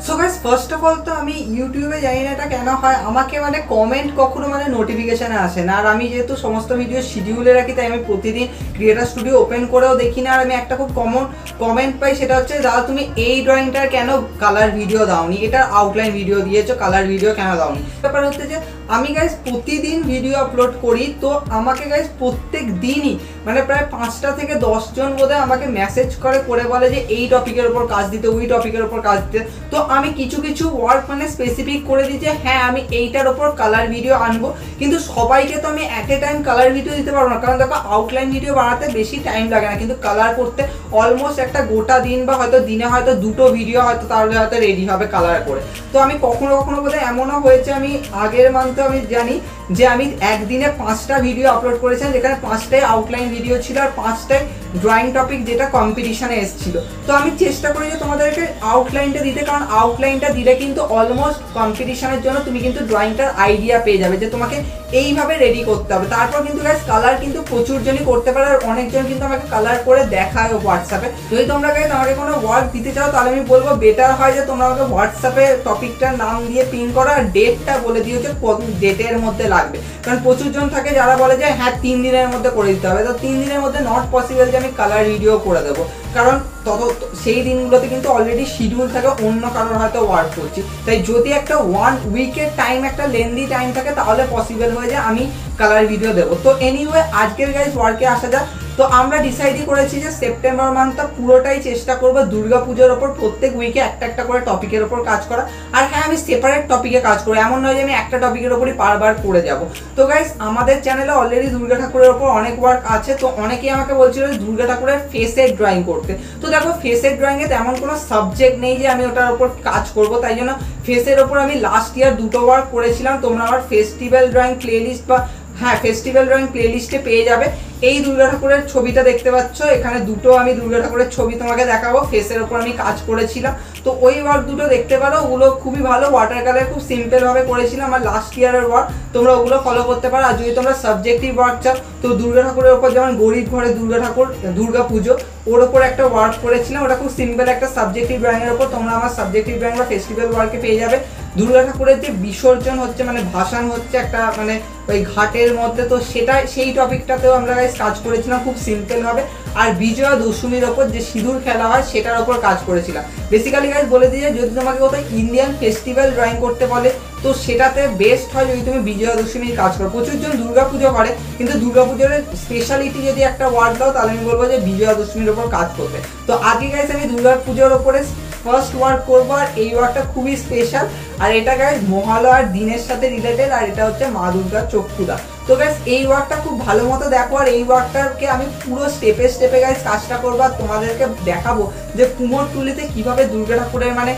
So guys first of all তো আমি ইউটিউবে জানি না এটা কেন হয়, আমাকে মানে কমেন্ট কখনো মানে নোটিফিকেশানে আসে না। আর আমি যেহেতু সমস্ত ভিডিও শিডিউলে রাখি, তাই আমি প্রতিদিন ক্রিয়েটার স্টুডিও ওপেন করেও দেখি না। আর আমি একটা খুব কমন কমেন্ট পাই, সেটা হচ্ছে দাদা তুমি এই ড্রয়িংটার কেন কালার ভিডিও দাওনি, এটার আউটলাইন ভিডিও দিয়েছো, কালার ভিডিও কেন দাওনি। ব্যাপার হচ্ছে যে আমি গাইস প্রতিদিন ভিডিও আপলোড করি, তো আমাকে গাইস প্রত্যেক দিনই মানে প্রায় 5টা থেকে 10 জন বোধহয় আমাকে মেসেজ করে বলে যে এই টপিকের ওপর কাজ দিতে, ওই টপিকের ওপর কাজ দিতে। তো আমি কিছু কিছু ওয়ার্ক মানে স্পেসিফিক করে দিই যে হ্যাঁ আমি এইটার ওপর কালার ভিডিও আনবো, কিন্তু সবাইকে তো আমি at a time colour video দিতে পারবো না। কারণ দেখো আউটলাইন ভিডিও বানাতে বেশি টাইম লাগে না, কিন্তু কালার করতে অলমোস্ট একটা গোটা দিন বা হয়তো দিনে হয়তো 2টো ভিডিও হয়তো তাহলে হয়তো রেডি হবে কালার করে। তো আমি কখনো কখনো বোধহয় এমনও হয়েছে, আমি আগের মান্থে আমি জানি যে আমি একদিনে 5টা ভিডিও আপলোড করেছিলাম, যেখানে 5টাই আউটলাইন ভিডিও ছিল আর 5টাই ড্রয়িং টপিক যেটা কম্পিটিশনে এসেছিল। তো আমি চেষ্টা করি যে তোমাদেরকে আউটলাইনটা দিতে, কারণ আউটলাইনটা দিলে কিন্তু অলমোস্ট কম্পিটিশনের জন্য তুমি কিন্তু ড্রয়িংটার আইডিয়া পেয়ে যাবে যে তোমাকে এইভাবে রেডি করতে হবে। তারপর কিন্তু গাইস কালার কিন্তু প্রচুর জনই করতে পারে, আর অনেকজন কিন্তু আমাকে কালার করে দেখায় হোয়াটসঅ্যাপে। যদি তোমরা গাইস আমাকে কোনো ওয়ার্ক দিতে চাও, তাহলে আমি বলবো বেটার হয় যে তোমরা আমাকে হোয়াটসঅ্যাপে টপিকটার নাম দিয়ে পিন করো আর ডেটটা বলে দিও যে কোন ডেটের মধ্যে লাগবে। কারণ প্রচুর জন থাকে যারা বলে যে হ্যাঁ 3 দিনের মধ্যে করে দিতে হবে, তো 3 দিনের মধ্যে নট পসিবল যে আমি কালার ভিডিও করে দেবো, কারণ সেই দিনগুলোতে কিন্তু অলরেডি শিডিউল থাকে, অন্য কারোর হয়তো ওয়ার্ক করছি। তাই যদি একটা 1 উইকের টাইম, একটা লেন্দি টাইম থাকে, তাহলে পসিবল হয়ে যায় আমি কালার ভিডিও দেবো। তো এনিওয়ে আজকের গাইস ওয়ার্কে আসা যাক। তো আমরা ডিসাইডই করেছি যে সেপ্টেম্বর মান্থটা পুরোটাই চেষ্টা করবো দুর্গা পুজোর ওপর প্রত্যেক উইকে একটা একটা করে টপিকের ওপর কাজ করা। আর হ্যাঁ আমি সেপারেট টপিকে কাজ করি, এমন নয় যে আমি একটা টপিকের ওপরই বারবার করে যাব। তো গাইস আমাদের চ্যানেলে অলরেডি দুর্গা ঠাকুরের ওপর অনেক ওয়ার্ক আছে। তো অনেকেই আমাকে বলছিল দুর্গা ঠাকুরের ফেসের ড্রয়িং করতে। তো দেখো ফেসের ড্রয়িংয়ে তেমন কোনো সাবজেক্ট নেই যে আমি ওটার ওপর কাজ করব, তাই জন্য ফেসের ওপর আমি লাস্ট ইয়ার 2টো ওয়ার্ক করেছিলাম। তোমরা আমার ফেস্টিভ্যাল ড্রয়িং প্লেলিস্ট বা হ্যাঁ ফেস্টিভ্যাল ড্রয়িং প্লেলিস্টে পেয়ে যাবে। এই দুর্গা ঠাকুরের ছবিটা দেখতে পাচ্ছ, এখানে 2টো আমি দুর্গা ঠাকুরের ছবি তোমাকে দেখাবো, ফেসের ওপর আমি কাজ করেছিলাম। তো ওই ওয়ার্ক 2টো দেখতে পারো, ওগুলো খুবই ভালো, ওয়াটার কালার খুব সিম্পল ভাবে করেছিলাম। আর লাস্ট ইয়ারের ওয়ার্ক তোমরা ওগুলো ফলো করতে পারো। আর যদি তোমরা সাবজেক্টিভ ওয়ার্ক চাও, তো দুর্গা ঠাকুরের ওপর যেমন গরিব ঘরে দুর্গা ঠাকুর দুর্গা পুজো, ওর ওপর একটা ওয়ার্ক করেছিলাম, ওটা খুব সিম্পল একটা সাবজেক্টিভ ড্রয়িং এর ওপর। তোমরা আমার সাবজেক্টিভ ড্রয়িং বা ফেস্টিভ্যাল ওয়ার্কে পেয়ে যাবে। দুর্গা ঠাকুরের যে বিসর্জন হচ্ছে মানে ভাসান হচ্ছে একটা মানে ওই ঘাটের মধ্যে, তো সেটা সেই টপিকটাতেও আমরা গাইস কাজ করেছিলাম খুব সিম্পল ভাবে। আর বিজয়া দশমীর ওপর যে সিঁদুর খেলা হয় সেটার ওপর কাজ করেছিলাম। বেসিক্যালি গাইস বলে দিয়ে, যদি তোমাকে কোথাও ইন্ডিয়ান ফেস্টিভ্যাল ড্রয়িং করতে বলে, তো সেটাতে বেস্ট হয় যদি তুমি বিজয়া দশমীর কাজ করো। প্রচুর জন দুর্গা পুজো করে, কিন্তু দুর্গা পুজোর স্পেশালিটি যদি একটা ওয়ার্ড দাও, তাহলে আমি বলবো যে বিজয়া দশমীর ওপর কাজ করতে। তো আজকে গাইস আমি দুর্গা পুজোর ওপরে ফার্স্ট ওয়ার্ক করবো, আর এই ওয়ার্কটা খুবই স্পেশাল। আর এটা গাইস মহালয়ার দিনের সাথে রিলেটেড, আর এটা হচ্ছে মা দুর্গার চক্ষুদা। তো গাইস এই ওয়ার্কটা খুব ভালো মতো দেখো, আর এই ওয়ার্কটাকে আমি পুরো স্টেপে স্টেপে গাইস কাজটা করবো, আর তোমাদেরকে দেখাবো যে কুমোরটুলিতে কিভাবে দুর্গা ঠাকুরের মানে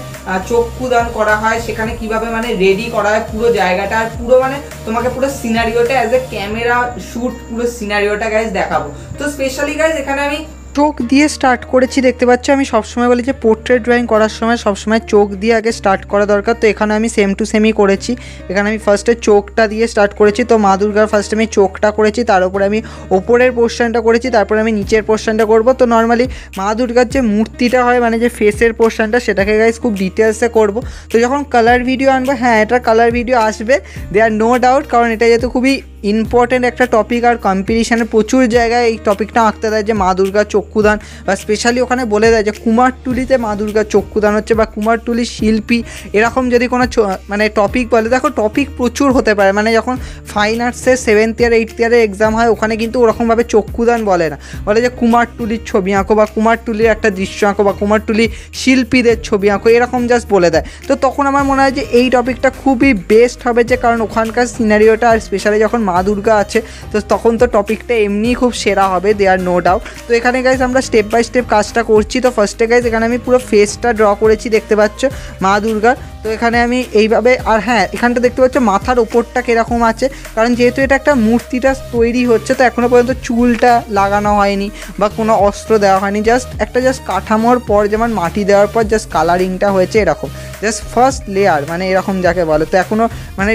চক্ষুদান করা হয়, সেখানে কিভাবে মানে রেডি করা হয় পুরো জায়গাটা, আর পুরো মানে তোমাকে পুরো সিনারিওটা অ্যাজ এ ক্যামেরা শুট পুরো সিনারিওটা গাইস দেখাবো। তো স্পেশালি গাইস এখানে আমি চোখ দিয়ে স্টার্ট করেছি, দেখতে পাচ্ছ। আমি সবসময় বলি যে পোর্ট্রেট ড্রয়িং করার সময় সবসময় চোখ দিয়ে আগে স্টার্ট করা দরকার। তো এখানে আমি সেম টু সেমই করেছি, এখানে আমি ফার্স্টে চোখটা দিয়ে স্টার্ট করেছি। তো মা দুর্গার ফার্স্টে আমি চোখটা করেছি, তার উপরে আমি ওপরের পোর্শনটা করেছি, তারপরে আমি নিচের পোর্শনটা করব। তো নর্মালি মা দুর্গার যে মূর্তিটা হয় মানে যে ফেসের পোর্শনটা, সেটাকে গাইস খুব ডিটেলসে করব। তো যখন কালার ভিডিও আনবো, হ্যাঁ এটা কালার ভিডিও আসবে, দেয়ার নো ডাউট, কারণ এটা যেহেতু খুবই ইম্পর্টেন্ট একটা টপিক, আর কম্পিটিশানে প্রচুর জায়গায় এই টপিকটা আঁকতে দেয় যে মা দুর্গার চক্ষুদান, বা স্পেশালি ওখানে বলে দেয় যে কুমারটুলিতে মা দুর্গার চক্ষুদান হচ্ছে, বা কুমারটুলির শিল্পী, এরকম যদি কোনো মানে টপিক বলে। দেখো টপিক প্রচুর হতে পারে, মানে যখন ফাইন আর্টসের 7th ইয়ার 8th ইয়ারের এক্সাম হয়, ওখানে কিন্তু ওরকমভাবে চক্ষুদান বলে না, বলে যে কুমারটুলির ছবি আঁকো, বা কুমারটুলির একটা দৃশ্য আঁকো, বা কুমারটুলি শিল্পীদের ছবি আঁকো, এরকম জাস্ট বলে দেয়। তো তখন আমার মনে হয় যে এই টপিকটা খুবই বেস্ট হবে, যে কারণ ওখানকার সিনারিওটা, আর স্পেশালি যখন মা দুর্গা আছে, তো তখন তো টপিকটা এমনিই খুব সেরা হবে, দেয়ার নো ডাউট। তো এখানে গাইজ আমরা স্টেপ বাই স্টেপ কাজটা করছি। তো ফার্স্টে গাইজ এখানে আমি পুরো ফেসটা ড্র করেছি, দেখতে পাচ্ছ মা দুর্গার। তো এখানে আমি এইভাবে, আর হ্যাঁ এখানটা দেখতে পাচ্ছ মাথার ওপরটা কীরকম আছে, কারণ যেহেতু এটা একটা মূর্তিটা তৈরি হচ্ছে, তো এখনও পর্যন্ত চুলটা লাগানো হয়নি বা কোনো অস্ত্র দেওয়া হয়নি, জাস্ট কাঠামোর পর যেমন মাটি দেওয়ার পর জাস্ট কালারিংটা হয়েছে এরকম, জাস্ট ফার্স্ট লেয়ার মানে এরকম যাকে বলে। তো এখনও মানে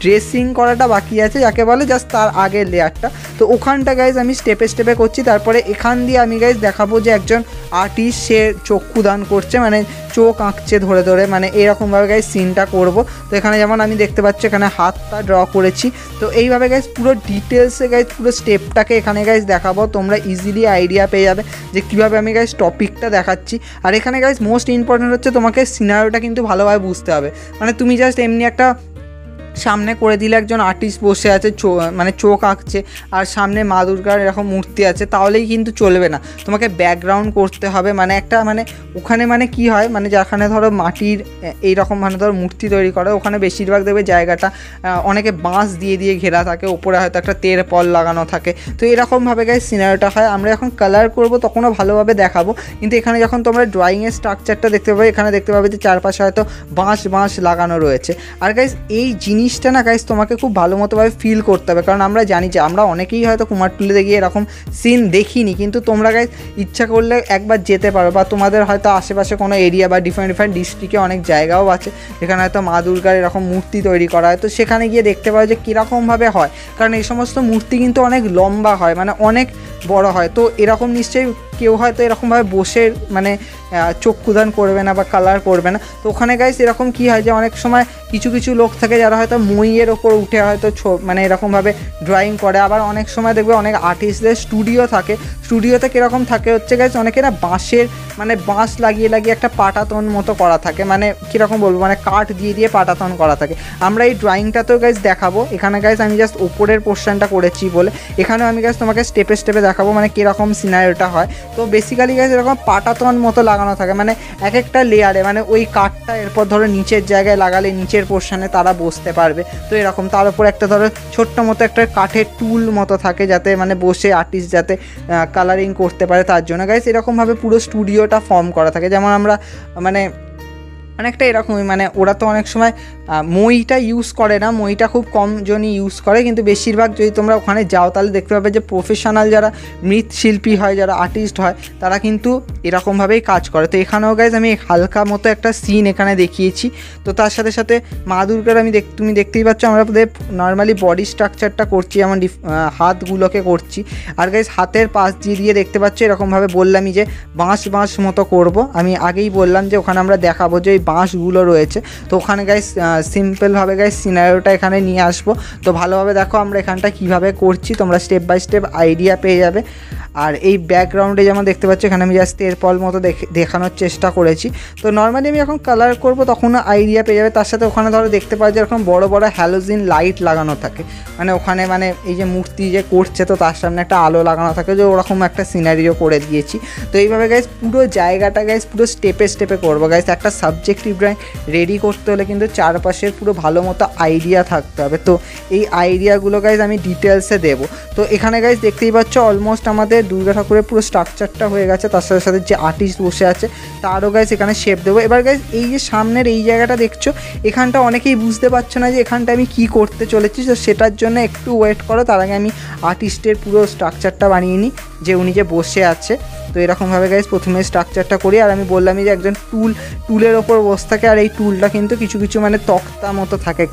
ড্রেসিং করাটা বাকি আছে যাকে বলে, জাস্ট তার আগের লেয়ারটা। তো ওখানটা গাইজ আমি স্টেপে স্টেপে করছি। তারপরে এখান দিয়ে আমি গাইজ দেখাবো যে একজন আর্টিস্ট সে চক্ষুদান করছে, মানে চোখ আঁকছে ধরে ধরে, মানে এরকমভাবে গাইজ সিনটা করব। তো এখানে যেমন আমি দেখতে পাচ্ছি এখানে হাতটা ড্র করেছি। তো এইভাবে গাইজ পুরো ডিটেলসে গাইজ পুরো স্টেপটাকে এখানে গাইজ দেখাবো, তোমরা ইজিলি আইডিয়া পেয়ে যাবে যে কীভাবে আমি গাইজ টপিকটা দেখাচ্ছি। আর এখানে গাইজ মোস্ট ইম্পর্টেন্ট হচ্ছে তোমাকে সিনারিওটা কিন্তু ভালোভাবে বুঝতে হবে। মানে তুমি জাস্ট এমনি একটা সামনে করে দিলে একজন আর্টিস্ট বসে আছে মানে চোখ আঁকছে আর সামনে মা দুর্গার এরকম মূর্তি আছে, তাহলেই কিন্তু চলবে না, তোমাকে ব্যাকগ্রাউন্ড করতে হবে। মানে একটা মানে ওখানে মানে কি হয়, মানে যেখানে ধরো মাটির এইরকম মানে ধরো মূর্তি তৈরি করে, ওখানে বেশিরভাগ দেখবে জায়গাটা অনেকে বাঁশ দিয়ে দিয়ে ঘেরা থাকে, ওপরে হয়তো একটা তেরপল লাগানো থাকে। তো এরকমভাবে গাইজ সিনারিওটা হয়। আমরা যখন কালার করব তখনও ভালোভাবে দেখাবো, কিন্তু এখানে যখন তোমরা ড্রয়িংয়ের স্ট্রাকচারটা দেখতে পাবে, এখানে দেখতে পাবে যে চারপাশে হয়তো বাঁশ লাগানো রয়েছে। আর গাইজ এই জিনিসটা না গাইজ তোমাকে খুব ভালো মতোভাবে ফিল করতে হবে, কারণ আমরা জানি যে আমরা অনেকেই হয়তো কুমারটুলিতে গিয়ে এরকম সিন দেখিনি, কিন্তু তোমরা গাইজ ইচ্ছা করলে একবার যেতে পারো, বা তোমাদের হয়তো আশেপাশে কোনো এরিয়া বা ডিফারেন্ট ডিস্ট্রিক্টে অনেক জায়গাও আছে যেখানে হয়তো মা দুর্গার এরকম মূর্তি তৈরি করা হয়। তো সেখানে গিয়ে দেখতে পারো যে কীরকমভাবে হয়, কারণ এই সমস্ত মূর্তি কিন্তু অনেক লম্বা হয়, মানে অনেক বড় হয়। তো এরকম নিশ্চয়ই কেউ হয়তো এরকমভাবে বসে মানে চক্ষুদান করবে না বা কালার করবে না। তো ওখানে গাইস এরকম কি হয় যে অনেক সময় কিছু লোক থাকে যারা হয়তো মইয়ের ওপর উঠে হয়তো মানে এরকমভাবে ড্রয়িং করে। আবার অনেক সময় দেখবে অনেক আর্টিস্টদের স্টুডিও থাকে, স্টুডিওতে কীরকম থাকে হচ্ছে গাইস অনেকে না বাঁশের মানে বাঁশ লাগিয়ে একটা পাটাতন মতো করা থাকে, মানে কীরকম বলবো, মানে কাঠ দিয়ে পাটাতন করা থাকে। আমরা এই ড্রয়িংটাতেও গাইস দেখাবো। এখানে গাইস আমি জাস্ট ওপরের পোর্শনটা করেছি বলে এখানেও আমি গাইস তোমাকে স্টেপে স্টেপে দেখাবো মানে কীরকম সিনারিওটা হয়। তো বেসিক্যালি গাইস এরকম পাটাতন মতো লাগানো থাকে, মানে এক একটা লেয়ারে, মানে ওই কাঠটা এরপর ধরো নিচের জায়গায় লাগালে নিচের পোর্শনে তারা বসতে পারবে। তো এরকম তার উপর একটা ধরো ছোট্ট মতো একটা কাঠের টুল মতো থাকে, যাতে মানে বসে আর্টিস্ট যাতে কালারিং করতে পারে, তার জন্য গাইস এরকমভাবে পুরো স্টুডিওটা ফর্ম করা থাকে। যেমন আমরা মানে অনেকটা এরকমই, মানে ওরা তো অনেক সময় মইটা ইউজ করে না, মইটা খুব কম জনই ইউজ করে, কিন্তু বেশিরভাগ যদি তোমরা ওখানে যাও তাহলে দেখতে পাবে যে প্রফেশনাল যারা মৃৎশিল্পী হয়, যারা আর্টিস্ট হয়, তারা কিন্তু এরকমভাবেই কাজ করে। তো এখানেও গাইজ আমি হালকা মতো একটা সিন এখানে দেখিয়েছি। তো তার সাথে সাথে মা দুর্গার আমি তুমি দেখতেই পাচ্ছ আমরা নর্মালি বডি স্ট্রাকচারটা করছি, যেমন হাতগুলোকে করছি। আর গাইজ হাতের পাশ দিয়ে দেখতে পাচ্ছ এরকমভাবে বললামই যে বাঁশ মতো করব। আমি আগেই বললাম যে ওখানে আমরা দেখাবো যে বাঁশগুলো রয়েছে। তো ওখানে গাইস সিম্পলভাবে গাইস সিনারিওটা এখানে নিয়ে আসবো। তো ভালোভাবে দেখো আমরা এখানটা কীভাবে করছি, তোমরা স্টেপ বাই স্টেপ আইডিয়া পেয়ে যাবে। আর এই ব্যাকগ্রাউন্ডে যেমন দেখতে পাচ্ছি এখানে আমি জাস্ট তেরপল মতো দেখানোর চেষ্টা করেছি। তো নর্মালি আমি যখন কালার করবো তখনও আইডিয়া পেয়ে যাবে। তার সাথে ওখানে ধরো দেখতে পাওয়া যায় এরকম বড় হ্যালোজিন লাইট লাগানো থাকে, মানে ওখানে মানে এই যে মূর্তি যে করছে তো তার সামনে একটা আলো লাগানো থাকে, যে ওরকম একটা সিনারিও করে দিয়েছি। তো এইভাবে গাইস পুরো জায়গাটা গাইস পুরো স্টেপে করবো গাইস। একটা সাবজেক্টিভ ড্রয়িং রেডি করতে হলে কিন্তু চারপাশের পুরো ভালো মতো আইডিয়া থাকতে হবে। তো এই আইডিয়াগুলো গাইস আমি ডিটেলসে দেবো। তো এখানে গাইস দেখতেই পাচ্ছ অলমোস্ট আমাদের দুর্গা ঠাকুরের পুরো স্ট্রাকচারটা হয়ে গেছে, তার সাথে সাথে যে আর্টিস্ট বসে আছে তারও গাইস এখানে শেপ দেবো। এবার গাইস এই যে সামনের এই জায়গাটা দেখছো, এখানটা অনেকেই বুঝতে পারছো না যে এখানটা আমি কি করতে চলেছি। তো সেটার জন্য একটু ওয়েট করো, তার আগে আমি আর্টিস্টের পুরো স্ট্রাকচারটা বানিয়ে নিই, যে উনি যে বসে আছে। তো এরকমভাবে গাইস প্রথমে স্ট্রাকচারটা করি। আর আমি বললামই যে একজন টুলের ওপর বসে থাকে, আর এই টুলটা কিন্তু কিছু মানে তক্তা মতো থাকে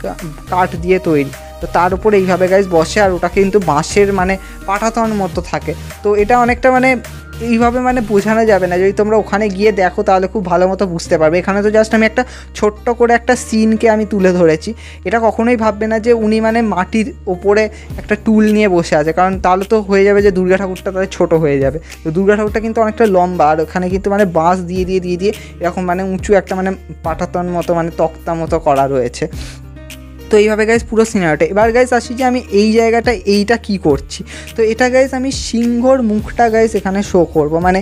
কাঠ দিয়ে তৈরি। তো তার উপর এইভাবে গাইস বসে, আর ওটা কিন্তু বাঁশের মানে পাটাতন মতো থাকে। তো এটা অনেকটা মানে এইভাবে মানে বোঝানো যাবে না, যদি তোমরা ওখানে গিয়ে দেখো তাহলে খুব ভালো মতো বুঝতে পারবে। এখানে তো জাস্ট আমি একটা ছোট্ট করে একটা সিনকে আমি তুলে ধরেছি। এটা কখনোই ভাববে না যে উনি মানে মাটির ওপরে একটা টুল নিয়ে বসে আছে, কারণ তাহলে তো হয়ে যাবে যে দুর্গা ঠাকুরটা তাহলে ছোটো হয়ে যাবে। তো দুর্গা ঠাকুরটা কিন্তু অনেকটা লম্বা, আর ওখানে কিন্তু মানে বাঁশ দিয়ে এরকম মানে উঁচু একটা মানে পাটাতন মতো মানে তক্তা মতো করা রয়েছে। তো এইভাবে গাইজ পুরো সিনারিটা। এবার গাইজ আসি যে আমি এই জায়গাটা এইটা কি করছি। তো এটা গাইজ আমি সিংহর মুখটা গাইজ এখানে শো করব, মানে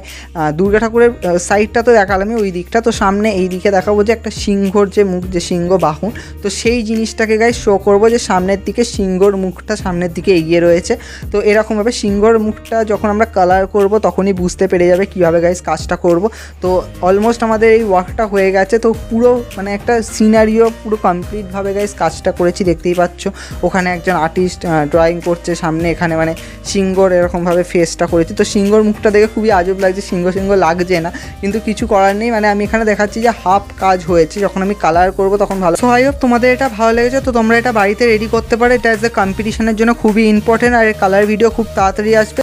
দুর্গা ঠাকুরের সাইডটা তো দেখালামই ওই দিকটা, তো সামনে এই দিকে দেখাবো যে একটা সিংহর যে মুখ, যে সিংহ বাহন, তো সেই জিনিসটাকে গাইজ শো করব যে সামনের দিকে সিংহর মুখটা সামনের দিকে এগিয়ে রয়েছে। তো এরকমভাবে সিংহর মুখটা যখন আমরা কালার করব তখনই বুঝতে পেরে যাবে কীভাবে গাইজ কাজটা করব। তো অলমোস্ট আমাদের এই ওয়ার্কটা হয়ে গেছে। তো পুরো মানে একটা সিনারিও পুরো কমপ্লিটভাবে গাইজ কাজটা করেছি, দেখতেই পাচ্ছ। ওখানে একজন আর্টিস্ট ড্রয়িং করছে সামনে, এখানে মানে সিংহর এরকমভাবে ফেসটা করেছি। তো সিংহর মুখটা দেখে খুবই আজব লাগছে, সিংহ লাগছে না, কিন্তু কিছু করার নেই। মানে আমি এখানে দেখাচ্ছি যে হাফ কাজ হয়েছে, যখন আমি কালার করব তখন ভালো। সো আই হোপ তোমাদের এটা ভালো লেগেছে। তো তোমরা এটা বাড়িতে রেডি করতে পারো, এটা অ্যাজ এ কম্পিটিশনের জন্য খুবই ইম্পর্টেন্ট, আর এর কালার ভিডিও খুব তাড়াতাড়ি আসবে।